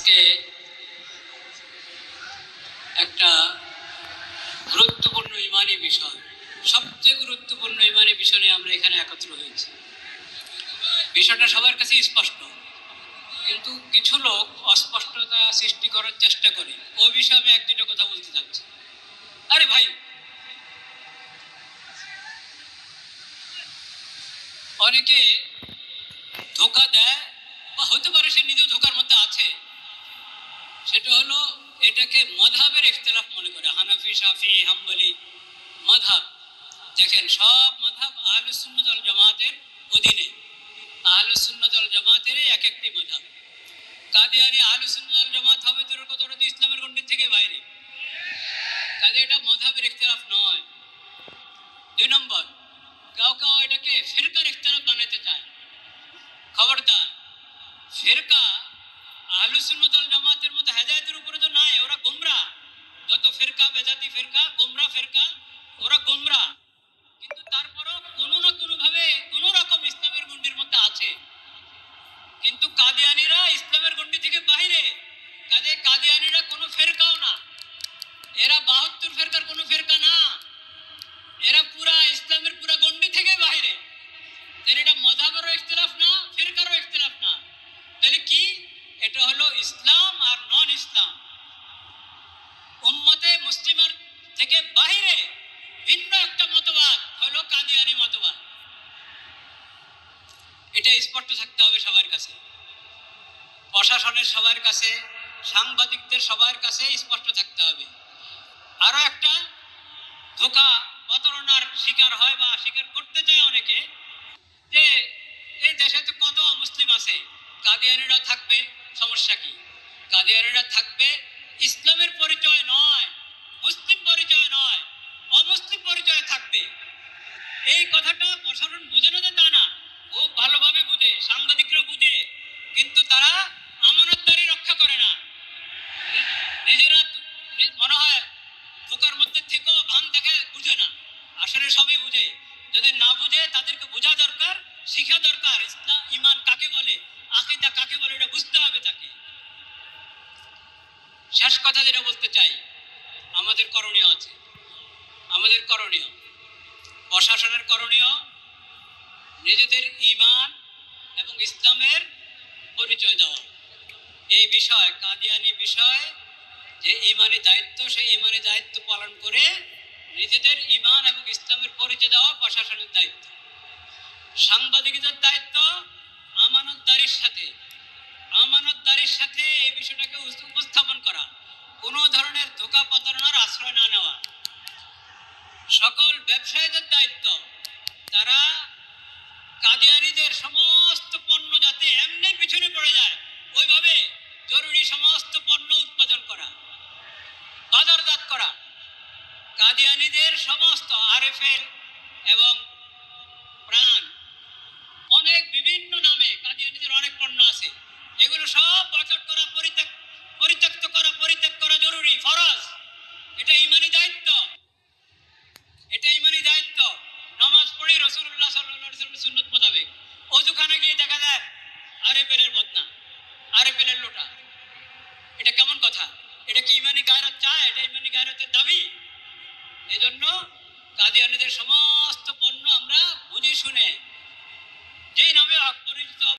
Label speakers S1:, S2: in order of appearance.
S1: আজকে একটা গুরুত্বপূর্ণ ইমানি বিষয়, সবচেয়ে গুরুত্বপূর্ণ ইমানি বিষয় নিয়ে আমরা এখানে একত্র হয়েছি। বিষয়টা সবার কাছে স্পষ্ট, কিন্তু কিছু লোক অস্পষ্টতা সৃষ্টি করার চেষ্টা করে। ও বিষয়ে আমি এক দুটো কথা বলতে চাচ্ছি। আরে ভাই, অনেকে ধোকা দেয় বা হতে পারে সে নিজেও ধোকার মধ্যে আছে। সেটা হলো এটাকে মযহাবের ইখতিলাফ মনে করে। হানাফি, শাফি, হাম্বলি মযহাব, দেখেন সব মযহাব আহলুস সুন্নাত ওয়াল জামাতের অধীনে। আহলুস সুন্নাত ওয়াল জামাতের এক একটি মযহাব। কাদিয়ানী আহলুস সুন্নাত ওয়াল জামাত হবে দূরের কথা, ওরা তো ইসলামের গণ্ডি থেকে বাইরে। কাজে এটা মযহাবের ইখতিলাফ নয়। 2 নম্বর, কেউ কেউ এটাকে ফিরকার ইখতিলাফ বানাতে চায়। খবরদার, ফিরকা আহলুস সুন্নাত ওয়াল জামাতের মতো হেদায়েতের উপরে তো নাই, ওরা গোমরাহ। যত ফিরকা, বেদাতি ফিরকা, গোমরাহ ফিরকা, ওরা গোমরাহ। কিন্তু তারপরও কোনো না কোনো ভাবে কোন রকম ইসলামের গণ্ডির মধ্যে আছে। কিন্তু কাদিয়ানীরা ইসলামের গণ্ডি থেকে বাইরে। কাজে কাদিয়ানীরা কোনো ফিরকাও না, এরা 72 ফিরকার কোনো ফিরকা না, এরা পুরা ইসলামের পুরা গণ্ডি থেকে বাইরে। এটা মযহাবেরও ইখতিলাফ না, ফিরকারও ইখতিলাফ না। তাহলে কি? এটা হলো ইসলাম আর নন ইসলাম। উম্মতে মুসলিমার থেকে বাইরে ভিন্ন একটা মতবাদ হলো কাদিয়ানী মতবাদ। এটা স্পষ্ট থাকতে হবে সবার কাছে, প্রশাসনের সবার কাছে, সাংবাদিকদের সবার কাছে স্পষ্ট থাকতে হবে। আরো একটা ধোঁকা, প্রতারণার শিকার হয় বা স্বীকার করতে চায় অনেকে, যে এই দেশে তো কত অমুসলিম আছে, কাদিয়ানীরা থাকবে, সমস্যা কি? কাদিয়ানীরা থাকবে ইসলামের পরিচয় নয়, মুসলিম পরিচয় নয়, অমুসলিম পরিচয় থাকবে। এই কথাটা প্রশাসন বুঝে না যে তা না, খুব ভালোভাবে বুঝে, সাংবাদিকরা বুঝে, কিন্তু তারা আমানতদারি রক্ষা করে না। নিজেরা মনে হয় ধোকার মধ্যে থেকেও ভান দেখায়, বুঝে না। আসলে সবই বুঝে। যদি না বুঝে তাদেরকে বোঝা দরকার, শিখা দরকার। ইসলাম ঈমান কাকে বলে, আকীদা কাকে বলে, এটা বুঝতে হবে তাকে। শেষ কথা যেটা বলতে চাই, আমাদের করণীয় আছে। আমাদের করণীয়, প্রশাসনের করণীয়, নিজেদের ঈমান এবং ইসলামের পরিচয় দেওয়া। এই বিষয়, কাদিয়ানী বিষয়, যে ঈমানি দায়িত্ব, সেই ঈমানি দায়িত্ব পালন করে নিজেদের ঈমান এবং ইসলামের পরিচয় দেওয়া প্রশাসনের দায়িত্ব। সাংবাদিকদের দায়িত্ব আমানতদারির সাথে এই বিষয়টাকে উপস্থাপন করা, কোনো ধরনের ধোঁকা প্রতারণার আশ্রয় না নেওয়া। সকল ব্যবসায়ীদের দায়িত্ব, তারা কাদিয়ানীদের সমস্ত পণ্য যাতে এমনি পিছনে পড়ে যায়, ওইভাবে জরুরি সমস্ত পণ্য উৎপাদন করা, বাজারজাত করা। কাদিয়ানীদের সমস্ত আরএফএল এবং প্রাণ, অনেক বিভিন্ন নামে কাদিয়ানীদের অনেক পণ্য আছে, এগুলো সব বয়কট করা, পরিত্যাগ করা জরুরি, ফরজ। এটা ঈমানি দায়িত্ব, এটা ঈমানি দায়িত্ব। নামাজ পড়ি রাসূলুল্লাহ সাল্লাল্লাহু আলাইহি ওয়াসাল্লামের সুন্নাত মোতাবেক, ওযুখানে গিয়ে দেখা যায় আরএফএলের বদনা, আরএফএলের লোটা। এটা কেমন কথা? এটা কি ঈমানি গায়রত চায়? এটা ঈমানি গায়রতের দাবি? এজন্য কাদিয়ানীদের সমস্ত পণ্য আমরা বুঝে শুনে, যেই নামে হক